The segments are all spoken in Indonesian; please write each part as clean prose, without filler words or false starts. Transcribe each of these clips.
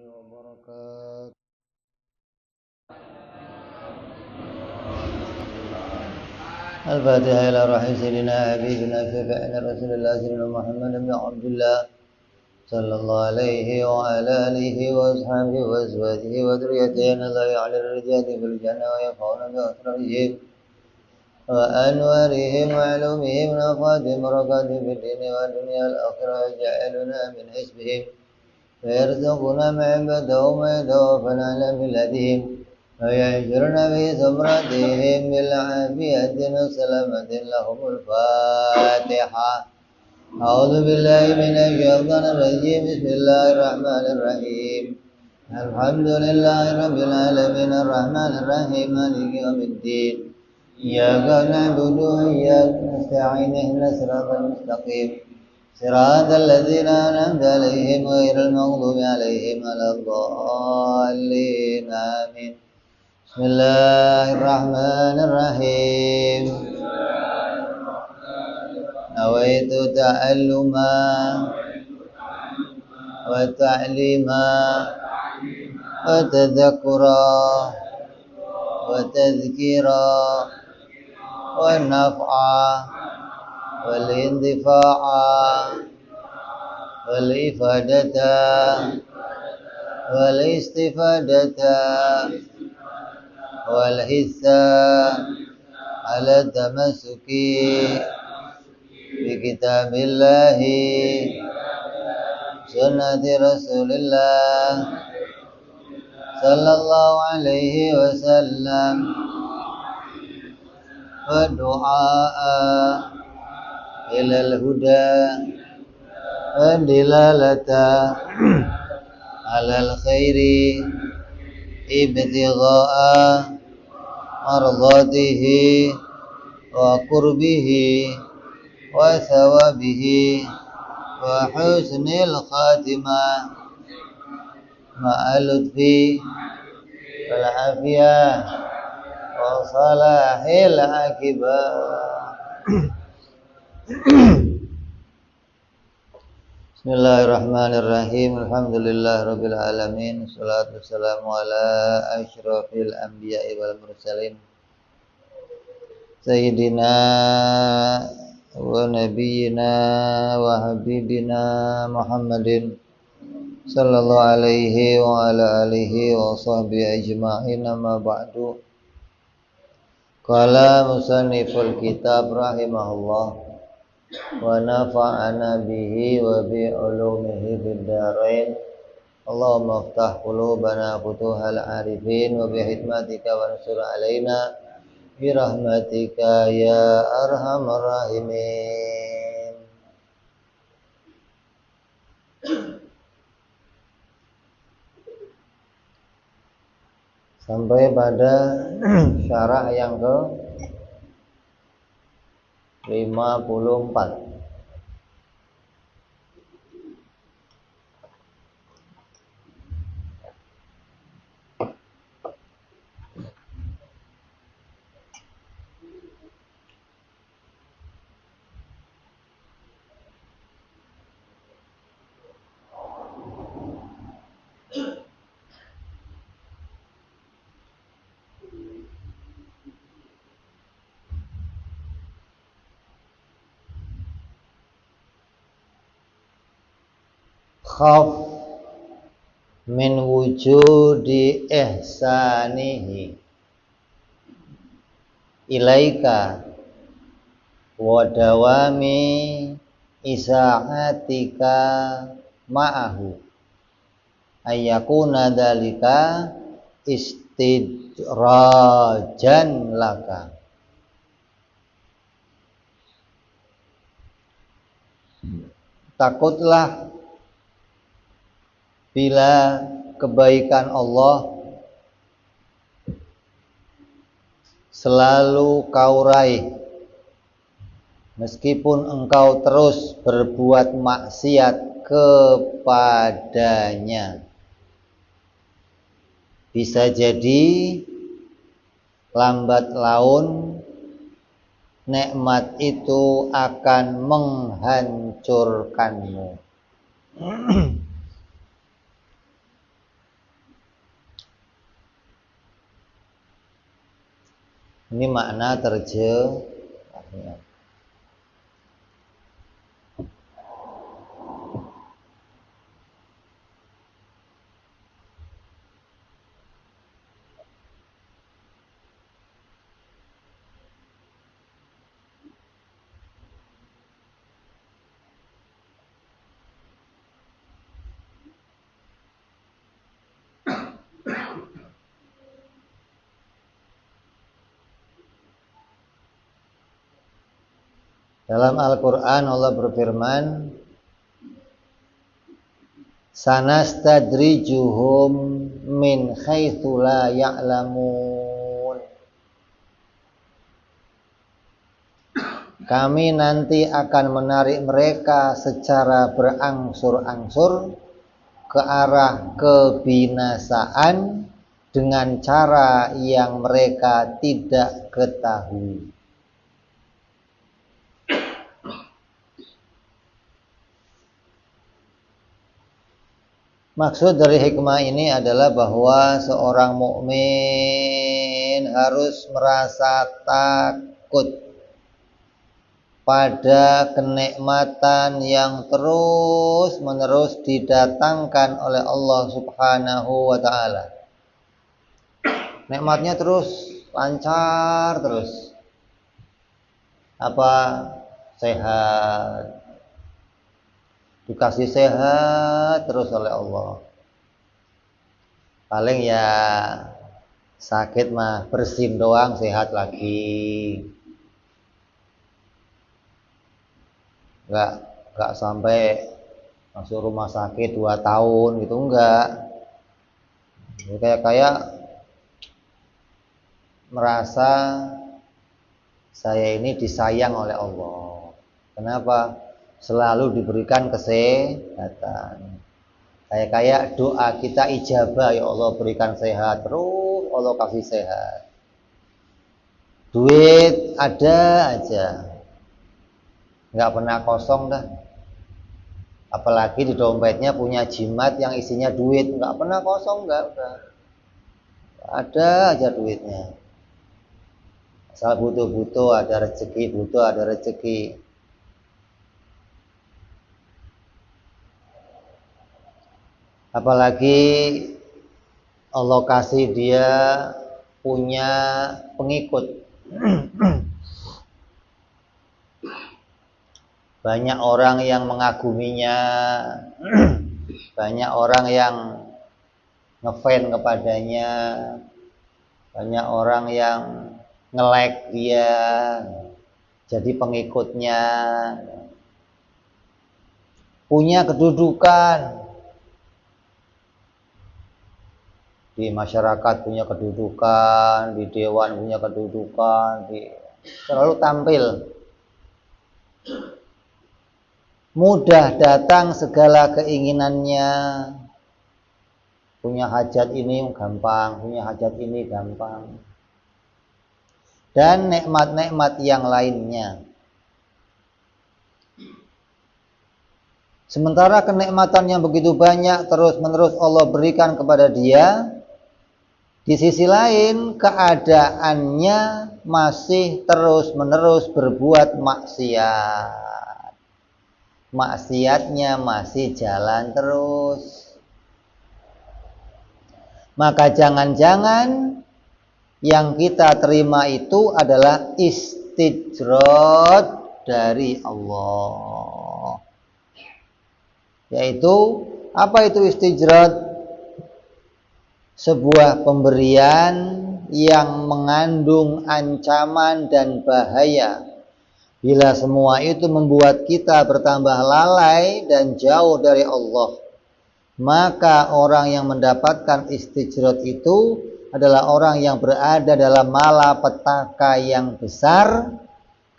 وبركاته. الفاتحة إلى روح سيدنا حبيبنا شفيعنا رسول الله سيدنا محمد بن عبد الله صلى الله عليه وعلى آله وأصحابه وأزواجه وذريته نزل على الرجال في الجنة ويقعون بأسرارهم وأنوارهم وعلومهم ونفاتهم بركاتهم في الدين والدنيا الآخرة ويجعلنا من حزبهم ويرزقنا معبدهم ويتوفنا على بلادهم ويحشرنا في زمرتهم بالعافية والسلامة لهم الفاتحة. أعوذ بالله من الشيطان الرجيم. بسم الله الرحمن الرحيم. الحمد لله رب العالمين الرحمن الرحيم مالك يوم الدين. إياك نعبد وإياك نستعين اهدنا الصراط المستقيم صراط الذين أنعمت عليهم غير المغضوب عليهم ولا الضالين آمين. بسم الله الرحمن الرحيم. نويت تعلما وتعليما وتذكرا وتذكيرا والنفعا والانتفاعا والإفادة والاستفادة والحثا على التمسك بكتاب الله سنة رسول الله صلى الله عليه وسلم ودعاء إلى الهدى والدلالة على الخير ابتغاء مرضاته وقربه وثوابه وحسن الخاتمة مع اللطف والعافية وصلاح العاقبة. Bismillahirrahmanirrahim. Alhamdulillahirabbil alamin. Wassalatu wassalamu ala asyrafil anbiya'i wal mursalin. Sayyidina wa nabiyyina wa habibina Muhammadin sallallahu alaihi wa ala alihi wa sahbihi ajma'in, amma ba'du. Qala musanniful kitab rahimahullah wa nafa'ana bihi wa bi ulumihi bid darain. Allahumma iftah qulubana futuhal arifin wa bi hikmatika wansur alaina bi rahmatika ya arhamar rahimin. Sampai pada syarah yang ke 54. Khaf min wujudi ihsanihi ilaika wa dawami isa'atika ma'ahu ayyakuna dalika istidrajan laka. Takutlah bila kebaikan Allah selalu kau raih, meskipun engkau terus berbuat maksiat kepadanya. Bisa jadi lambat laun nikmat itu akan menghancurkanmu. Ini makna terjemahnya. Dalam Al-Quran Allah berfirman, sanastadrijuhum min haitsu la ya'lamun. Kami nanti akan menarik mereka secara berangsur-angsur ke arah kebinasaan dengan cara yang mereka tidak ketahui. Maksud dari hikmah ini adalah bahwa seorang mukmin harus merasa takut pada kenikmatan yang terus-menerus didatangkan oleh Allah Subhanahu wa taala. Nikmatnya terus lancar terus. Apa? Sehat. Dikasih sehat terus oleh Allah. Paling ya sakit mah bersin doang, sehat lagi. Enggak sampai masuk rumah sakit 2 tahun gitu, enggak. Kayak merasa saya ini disayang oleh Allah. Kenapa? Selalu diberikan kesehatan. Kayak doa kita ijabah, ya Allah berikan sehat terus, Allah kasih sehat. Duit ada aja, nggak pernah kosong dah. Apalagi di dompetnya punya jimat yang isinya duit, nggak pernah kosong, nggak udah. Ada aja duitnya. Asal butuh-butuh ada rezeki, butuh ada rezeki. Apalagi Allah kasih dia punya pengikut. Banyak orang yang mengaguminya, banyak orang yang ngefan kepadanya, banyak orang yang nge-like dia, jadi pengikutnya, punya kedudukan di masyarakat, punya kedudukan di dewan, punya kedudukan selalu tampil, mudah datang segala keinginannya, punya hajat ini gampang, punya hajat ini gampang, dan nikmat-nikmat yang lainnya. Sementara kenikmatan yang begitu banyak terus-menerus Allah berikan kepada dia, di sisi lain keadaannya masih terus-menerus berbuat maksiat. Maksiatnya masih jalan terus. Maka jangan-jangan yang kita terima itu adalah istijrad dari Allah. Yaitu, apa itu istijrad? Sebuah pemberian yang mengandung ancaman dan bahaya. Bila semua itu membuat kita bertambah lalai dan jauh dari Allah, maka orang yang mendapatkan istijrad itu adalah orang yang berada dalam malapetaka yang besar,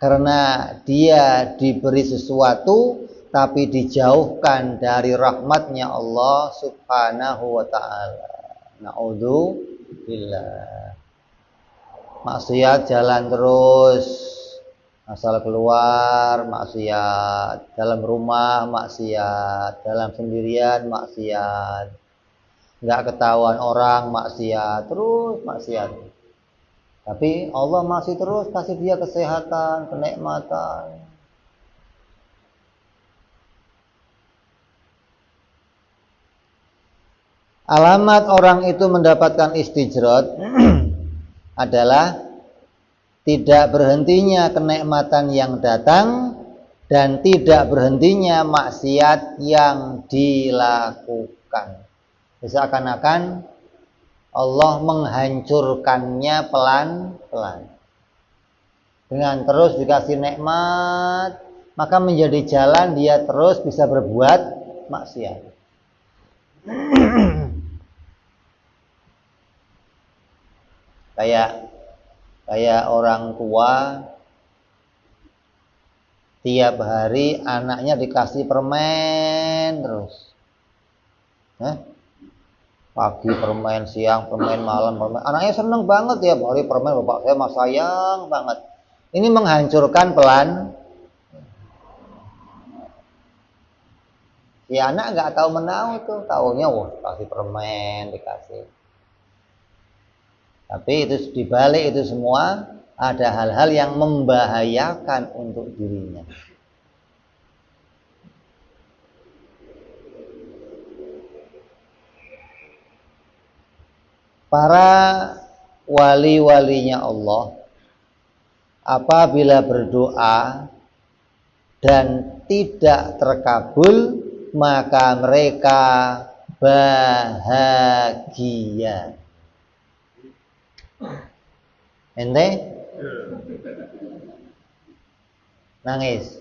karena dia diberi sesuatu tapi dijauhkan dari rahmatnya Allah Subhanahu wa ta'ala. Na'udzubillah. Maksiat jalan terus, asal keluar maksiat, dalam rumah maksiat, dalam sendirian maksiat, nggak ketahuan orang maksiat, terus maksiat. Tapi Allah masih terus kasih dia kesehatan, kenikmatan. Alamat orang itu mendapatkan istijrad adalah tidak berhentinya kenikmatan yang datang dan tidak berhentinya maksiat yang dilakukan. Seakan-akan Allah menghancurkannya pelan-pelan. Dengan terus dikasih nikmat, maka menjadi jalan dia terus bisa berbuat maksiat. Kayak orang tua tiap hari anaknya dikasih permen terus. Pagi permen, siang permen, malam permen. Anaknya seneng banget tiap hari permen, bapak saya mah sayang banget. Ini menghancurkan pelan. Si anak nggak tahu menahu tuh, taunya wah kasih permen dikasih. Tapi itu dibalik itu semua ada hal-hal yang membahayakan untuk dirinya. Para wali-walinya Allah apabila berdoa dan tidak terkabul, maka mereka bahagia. Ente nangis?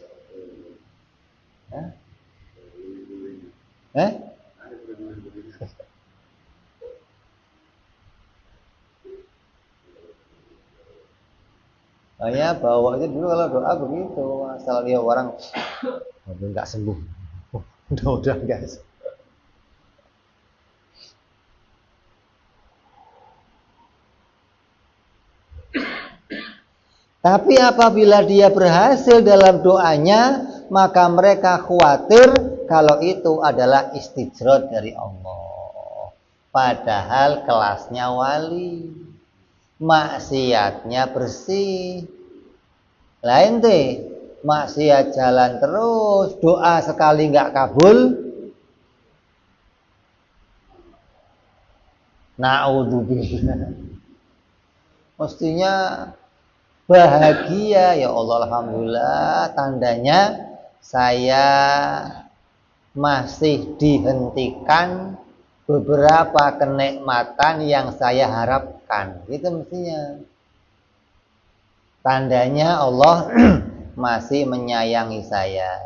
Hanya bawa aja dulu kalau doa begitu, asal dia orang nggak sembuh, udah guys. Tapi apabila dia berhasil dalam doanya, maka mereka khawatir kalau itu adalah istijrad dari Allah. Padahal kelasnya wali, maksiatnya bersih. Lain deh, maksiat jalan terus, doa sekali nggak kabul, naudzubillah. Mestinya bahagia, ya Allah, alhamdulillah, tandanya saya masih dihentikan beberapa kenikmatan yang saya harapkan. Itu mestinya tandanya Allah masih menyayangi saya,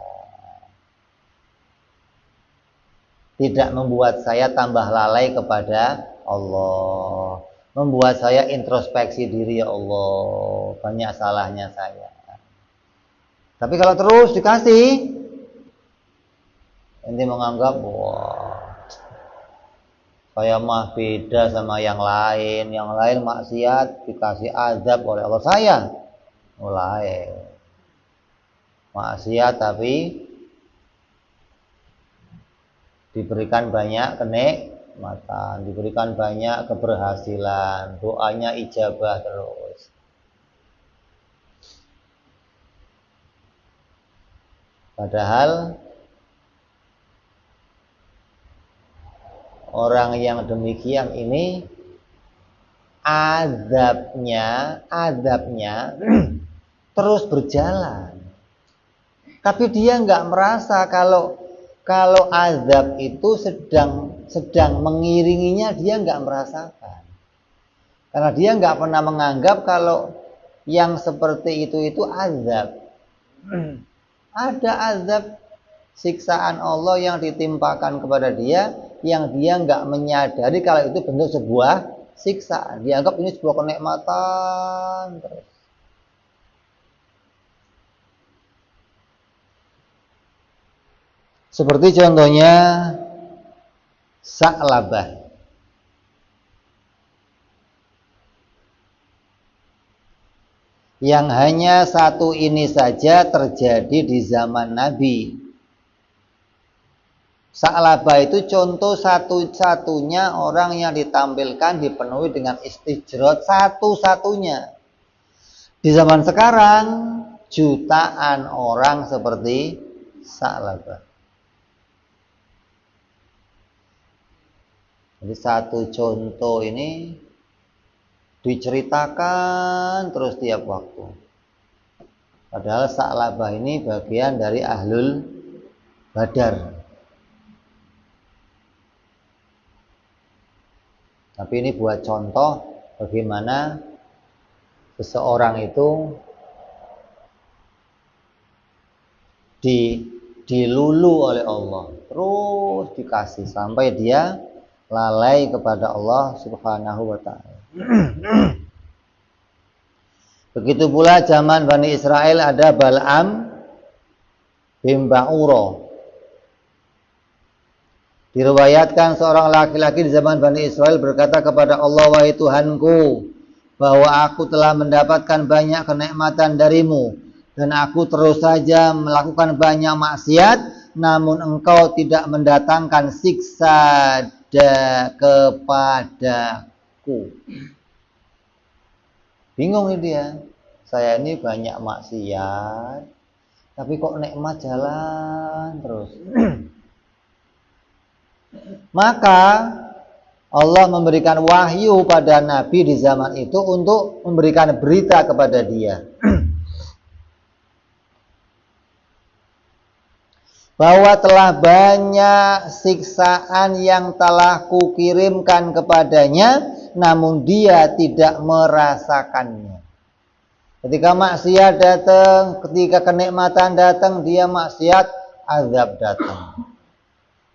tidak membuat saya tambah lalai kepada Allah, membuat saya introspeksi diri, ya Allah, banyak salahnya saya. Tapi kalau terus dikasih, ente menganggap wah saya mah beda sama yang lain maksiat dikasih azab oleh Allah, saya mulai maksiat tapi diberikan banyak kenikmatan, diberikan banyak keberhasilan, doanya ijabah terus. Padahal orang yang demikian ini azabnya terus berjalan. Tapi dia nggak merasa kalau azab itu sedang mengiringinya, dia nggak merasakan. Karena dia nggak pernah menganggap kalau yang seperti itu azab. Ada azab siksaan Allah yang ditimpakan kepada dia, yang dia nggak menyadari kalau itu bentuk sebuah siksaan. Dianggap ini sebuah kenikmatan terus. Seperti contohnya Sa'labah. Yang hanya satu ini saja terjadi di zaman Nabi Sa'labah itu contoh satu-satunya orang yang ditampilkan dipenuhi dengan istijrot, satu-satunya. Di zaman sekarang jutaan orang seperti Sa'labah. Jadi satu contoh ini diceritakan terus tiap waktu. Padahal Sa'labah ini bagian dari Ahlul Badar. Tapi ini buat contoh bagaimana seseorang itu dilulu oleh Allah, terus dikasih sampai dia lalai kepada Allah Subhanahu wa ta'ala. Begitu pula zaman Bani Israel ada Bal'am bin Ba'ura. Diriwayatkan seorang laki-laki di zaman Bani Israel berkata kepada Allah, wahai Tuhanku, bahwa aku telah mendapatkan banyak kenikmatan darimu, dan aku terus saja melakukan banyak maksiat, namun engkau tidak mendatangkan siksa kepadaku. Bingung ini dia, saya ini banyak maksiat, tapi kok nikmat jalan terus. Maka Allah memberikan wahyu pada Nabi di zaman itu untuk memberikan berita kepada dia bahwa telah banyak siksaan yang telah kukirimkan kepadanya, namun dia tidak merasakannya. Ketika maksiat datang, ketika kenikmatan datang, dia maksiat, azab datang.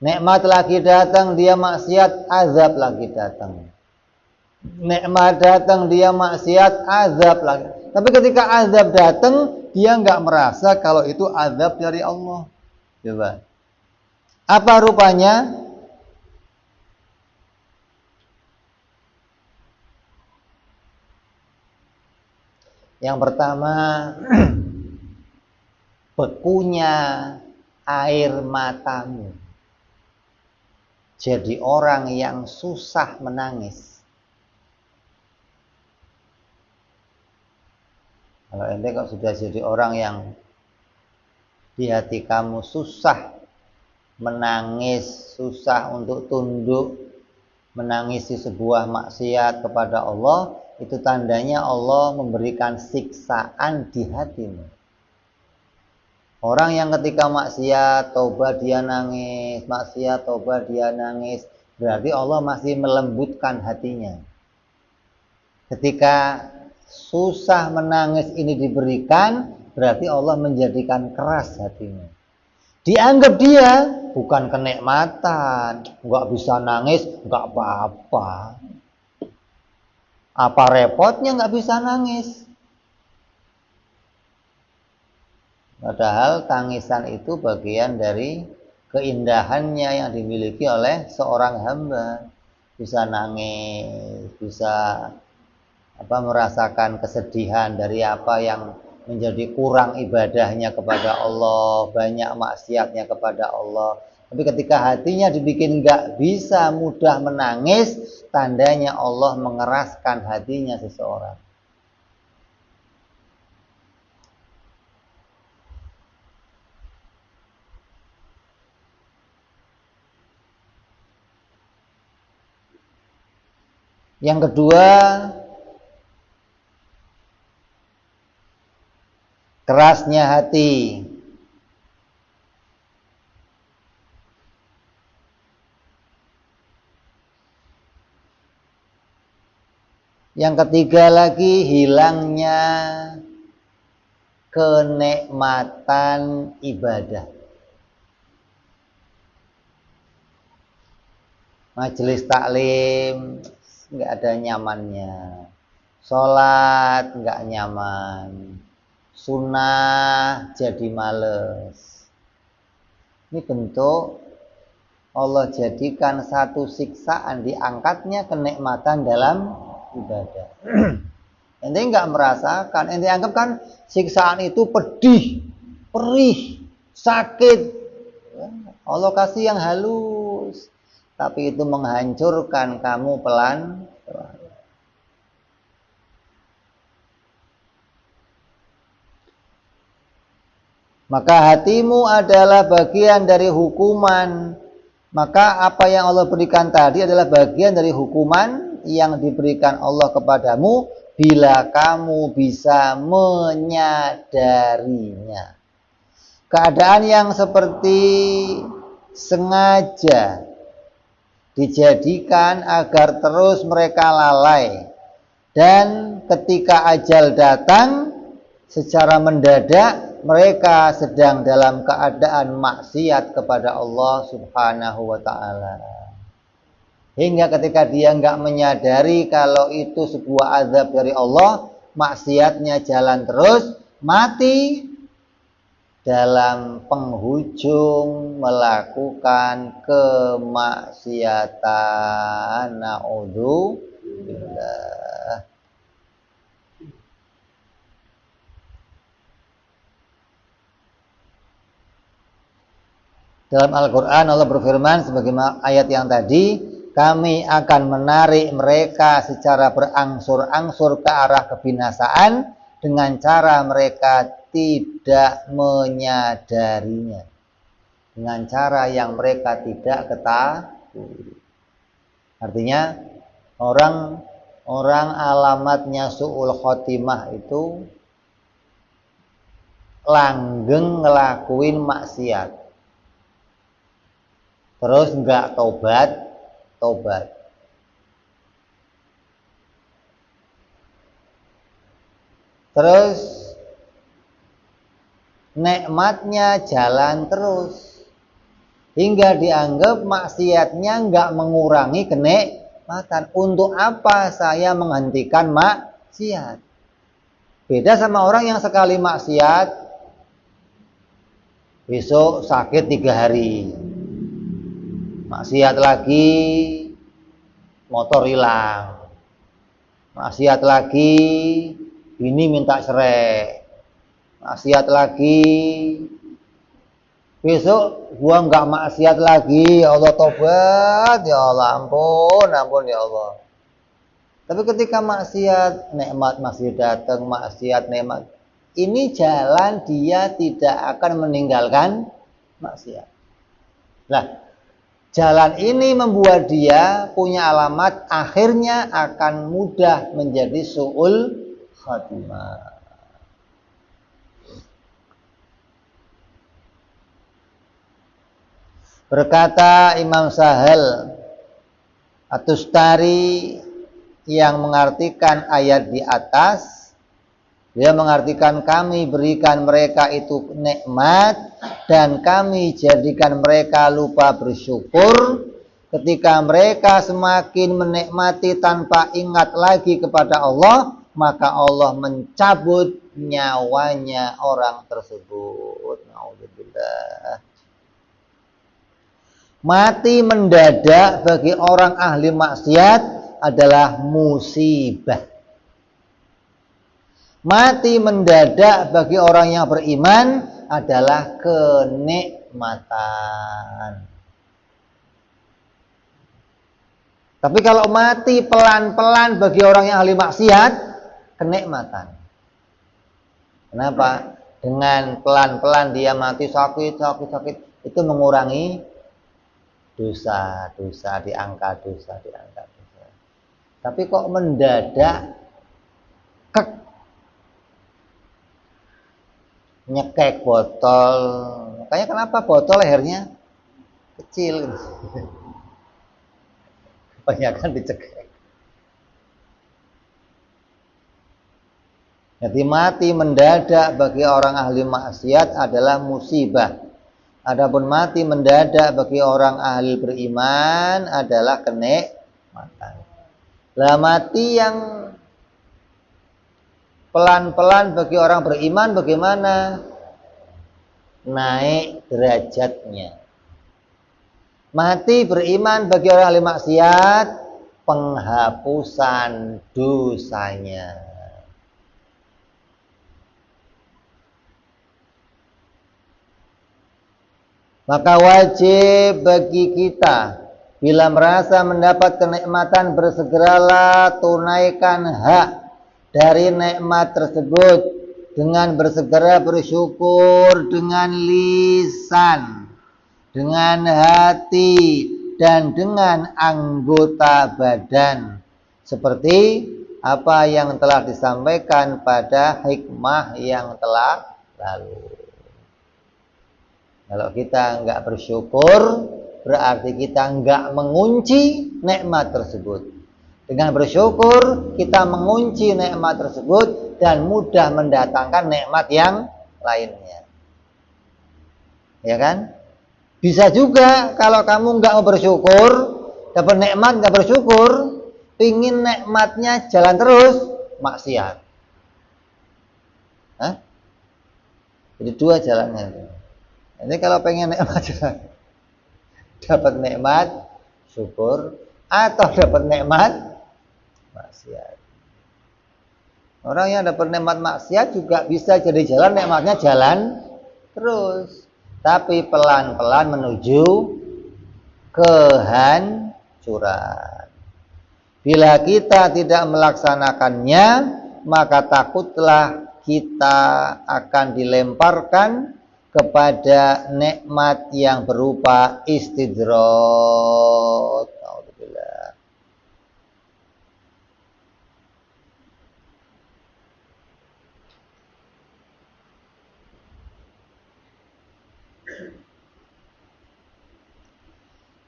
Nikmat lagi datang, dia maksiat, azab lagi datang. Nikmat datang, dia maksiat, azab lagi. Tapi ketika azab datang, dia nggak merasa kalau itu azab dari Allah. Coba. Apa rupanya? Yang pertama, bekunya air matamu. Jadi orang yang susah menangis. Kalau ente kok sudah jadi orang yang di hati kamu susah menangis, susah untuk tunduk, menangisi sebuah maksiat kepada Allah, itu tandanya Allah memberikan siksaan di hatimu. Orang yang ketika maksiat, tobat dia nangis, maksiat, tobat dia nangis, berarti Allah masih melembutkan hatinya. Ketika susah menangis ini diberikan, berarti Allah menjadikan keras hatinya. Dianggap dia bukan kenikmatan, nggak bisa nangis, nggak apa-apa. Apa repotnya nggak bisa nangis? Padahal tangisan itu bagian dari keindahannya yang dimiliki oleh seorang hamba. Bisa nangis, bisa merasakan kesedihan dari apa yang menjadi kurang ibadahnya kepada Allah, banyak maksiatnya kepada Allah. Tapi ketika hatinya dibikin nggak bisa mudah menangis, tandanya Allah mengeraskan hatinya seseorang. Yang kedua, kerasnya hati. Yang ketiga lagi, hilangnya kenikmatan ibadah. Majelis taklim nggak ada nyamannya, sholat nggak nyaman, sunnah jadi males. Ini bentuk Allah jadikan satu siksaan, diangkatnya kenikmatan dalam ibadah. Ente nggak merasakan, ente anggap kan siksaan itu pedih, perih, sakit. Allah kasih yang halus, tapi itu menghancurkan kamu pelan. Maka hatimu adalah bagian dari hukuman. Maka apa yang Allah berikan tadi adalah bagian dari hukuman yang diberikan Allah kepadamu bila kamu bisa menyadarinya. Keadaan yang seperti sengaja dijadikan agar terus mereka lalai, dan ketika ajal datang secara mendadak mereka sedang dalam keadaan maksiat kepada Allah Subhanahu wa ta'ala. Hingga ketika dia nggak menyadari kalau itu sebuah azab dari Allah, maksiatnya jalan terus, mati dalam penghujung melakukan kemaksiatan. Na'udzubillah. Dalam Al-Quran Allah berfirman sebagaimana ayat yang tadi, kami akan menarik mereka secara berangsur-angsur ke arah kebinasaan dengan cara mereka tidak menyadarinya, dengan cara yang mereka tidak ketahui. Artinya orang alamatnya su'ul khotimah itu langgeng ngelakuin maksiat, terus enggak tobat. Terus nikmatnya jalan terus, hingga dianggap maksiatnya enggak mengurangi kenikmatan. Untuk apa saya menghentikan maksiat? Beda sama orang yang sekali maksiat, besok sakit 3 hari. Maksiat lagi, motor hilang. Maksiat lagi, bini minta cerai. Maksiat lagi, besok gua nggak maksiat lagi, ya Allah tobat, ya Allah ampun ya Allah. Tapi ketika maksiat, nikmat masih datang, maksiat nikmat. Ini jalan dia tidak akan meninggalkan maksiat. Nah, jalan ini membuat dia punya alamat akhirnya akan mudah menjadi su'ul khatimah. Berkata Imam Sahal At-Tustari yang mengartikan ayat di atas, dia mengartikan kami berikan mereka itu nikmat dan kami jadikan mereka lupa bersyukur. Ketika mereka semakin menikmati tanpa ingat lagi kepada Allah, maka Allah mencabut nyawanya orang tersebut. Na'udzubillah. Mati mendadak bagi orang ahli maksiat adalah musibah. Mati mendadak bagi orang yang beriman adalah kenikmatan. Tapi kalau mati pelan-pelan bagi orang yang ahli maksiat, kenikmatan. Kenapa? Dengan pelan-pelan dia mati sakit, itu mengurangi dosa, diangkat dosa. Tapi kok mendadak nyekek botol, makanya kenapa botol lehernya kecil, kebanyakan dicekek. Jadi mati mendadak bagi orang ahli maksiat adalah musibah. Adapun mati mendadak bagi orang ahli beriman adalah kenikmatan. Lah mati yang pelan-pelan bagi orang beriman bagaimana? Naik derajatnya. Mati beriman bagi orang ahli maksiat, penghapusan dosanya. Maka wajib bagi kita bila merasa mendapat kenikmatan bersegeralah tunaikan hak dari nikmat tersebut dengan bersegera bersyukur dengan lisan, dengan hati, dan dengan anggota badan. Seperti apa yang telah disampaikan pada hikmah yang telah lalu. Kalau kita enggak bersyukur, berarti kita enggak mengunci nikmat tersebut. Dengan bersyukur, kita mengunci nikmat tersebut dan mudah mendatangkan nikmat yang lainnya. Ya kan? Bisa juga kalau kamu enggak mau bersyukur, dapat nikmat enggak bersyukur, pingin nikmatnya jalan terus, maksiat. Hah? Jadi dua jalannya. Ini kalau pengen nikmat dapat nikmat syukur atau dapat nikmat maksiat. Orang yang dapat nikmat maksiat juga bisa jadi jalan nikmatnya jalan terus, tapi pelan-pelan menuju kehancuran. Bila kita tidak melaksanakannya, maka takutlah kita akan dilemparkan kepada nikmat yang berupa istidrat. Alhamdulillah.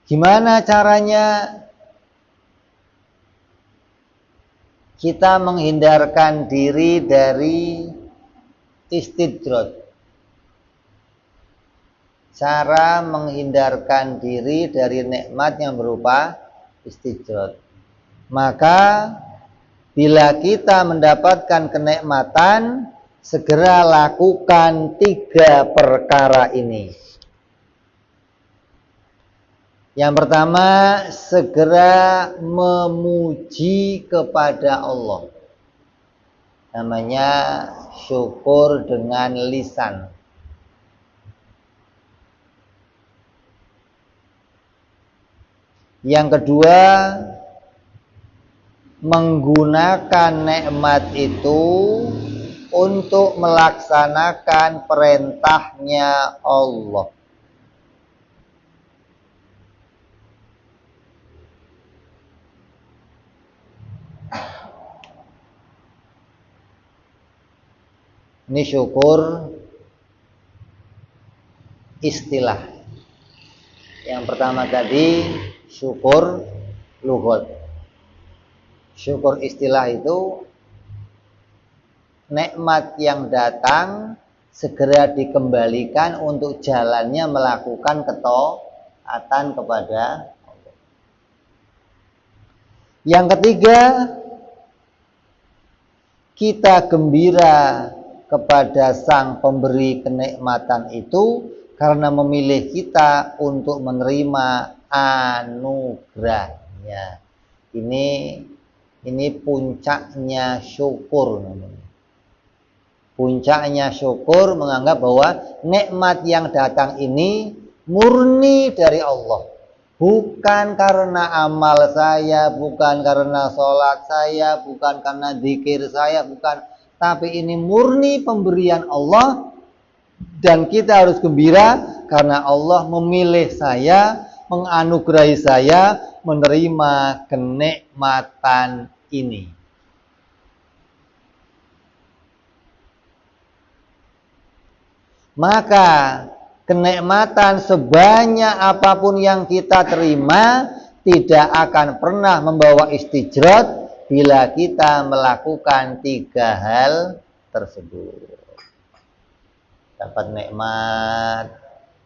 Gimana caranya kita menghindarkan diri dari istidrat? Cara menghindarkan diri dari nikmat yang berupa istidrat. Maka bila kita mendapatkan kenikmatan, segera lakukan 3 perkara ini. Yang pertama, segera memuji kepada Allah. Namanya syukur dengan lisan. Yang kedua, menggunakan nikmat itu untuk melaksanakan perintahnya Allah. Ini syukur istilah. Yang pertama tadi syukur lughat. Syukur istilah itu nikmat yang datang segera dikembalikan untuk jalannya melakukan ketaatan kepada Allah. Yang ketiga, kita gembira kepada sang pemberi kenikmatan itu karena memilih kita untuk menerima anugerahnya. Ini puncaknya syukur namanya. Puncaknya syukur menganggap bahwa nikmat yang datang ini murni dari Allah. Bukan karena amal saya, bukan karena sholat saya, bukan karena zikir saya, bukan. Tapi ini murni pemberian Allah. Dan kita harus gembira karena Allah memilih saya, menganugerahi saya, menerima kenikmatan ini. Maka kenikmatan sebanyak apapun yang kita terima tidak akan pernah membawa istidrat bila kita melakukan 3 hal tersebut. Dapat nikmat,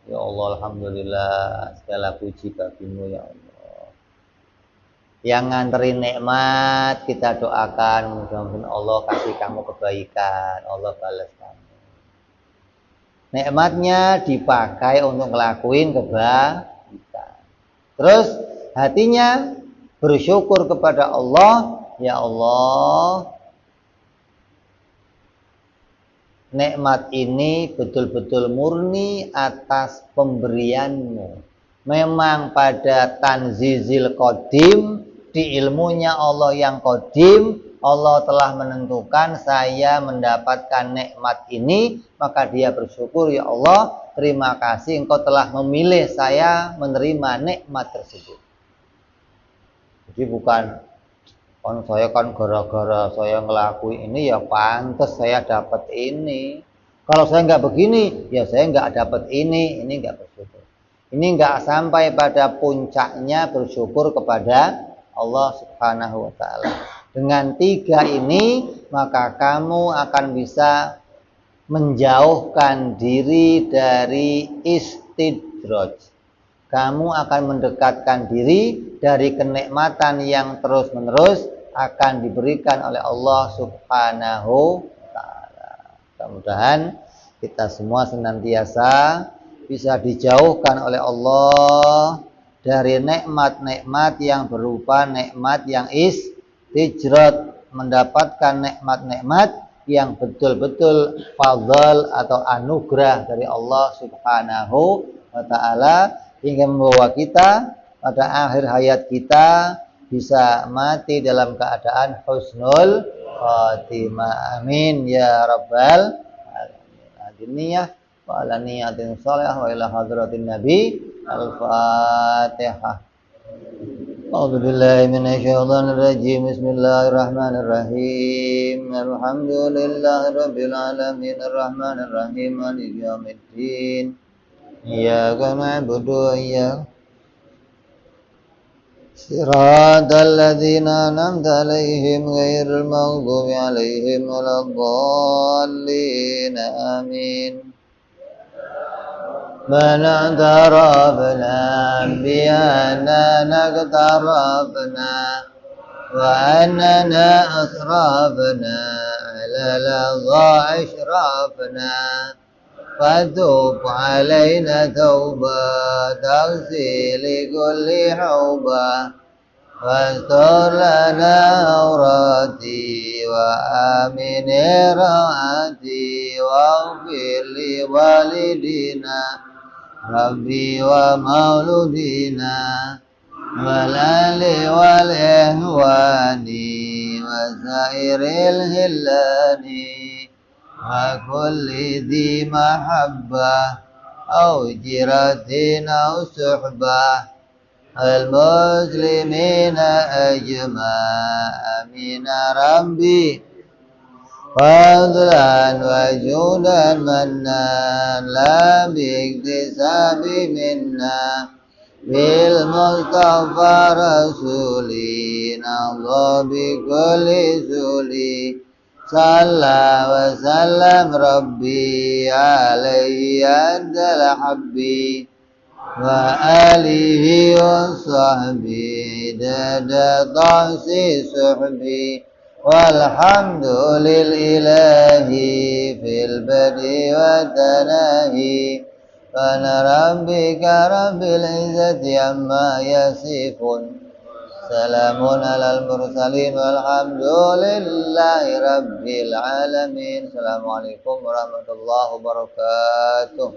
ya Allah, alhamdulillah, segala puji bagimu ya Allah. Yang nganterin nikmat kita doakan, mudah-mudahan Allah kasih kamu kebaikan, Allah balas kamu. Nikmatnya dipakai untuk ngelakuin kebaikan. Terus hatinya bersyukur kepada Allah, ya Allah, nikmat ini betul-betul murni atas pemberianmu. Memang pada tanzizil qadim, di ilmunya Allah yang qadim, Allah telah menentukan saya mendapatkan nikmat ini, maka dia bersyukur, ya Allah, terima kasih engkau telah memilih saya menerima nikmat tersebut. Jadi bukan saya kan gara-gara saya ngelakuin ini ya pantas saya dapat ini. Kalau saya nggak begini, ya saya nggak dapat ini nggak bersyukur. Ini nggak sampai pada puncaknya bersyukur kepada Allah Subhanahu wa Ta'ala. Dengan 3 ini, maka kamu akan bisa menjauhkan diri dari istidraj. Kamu akan mendekatkan diri dari kenikmatan yang terus-menerus akan diberikan oleh Allah Subhanahu wa Ta'ala. Mudah-mudahan kita semua senantiasa bisa dijauhkan oleh Allah dari nikmat-nikmat yang berupa nikmat yang istijrat, mendapatkan nikmat-nikmat yang betul-betul fadl atau anugerah dari Allah Subhanahu wa Ta'ala, hingga membawa kita pada akhir hayat kita bisa mati dalam keadaan husnul khatimah. Amin ya rabbal alamin. Adiniyah wa ala niyatin shalihah wa ila hadratin nabi. Al-Fatihah. A'udzu billahi minasyaitonir rajim. Bismillahirrahmanirrahim. Alhamdulillahi rabbil alamin arrahmanir rahim maliki yaumiddin. Iyyaka na'budu wa iyyaka siratal ladzina an'amta 'alaihim ghairil maghdubi 'alaihim waladdallin. Amin. من اعترفنا بأننا اقترفنا وأننا أسرفنا على لظى أشرفنا فتوب علينا توبة تغسل كل حوبة واستر لنا عوراتي وآمن روعاتي واغفر لوالدينا ربي ومولودينا والآل والإخوان وسائر الهلان وكل ذي محبة أو جرة أو صحبة المسلمين أجمع آمين ربي فضلا وجودا منا لا باكتساب منا بالمصطفى رسولي نرضى بكل سولي صلى وسلم ربي عليه أنت الحبي وآله وصحبه دد طعسي صحبي والحمد لله في البدء والتناهي فأنا ربك رب العزة عما يصفون سلام على المرسلين والحمد لله رب العالمين. Assalamualaikum warahmatullahi wabarakatuh.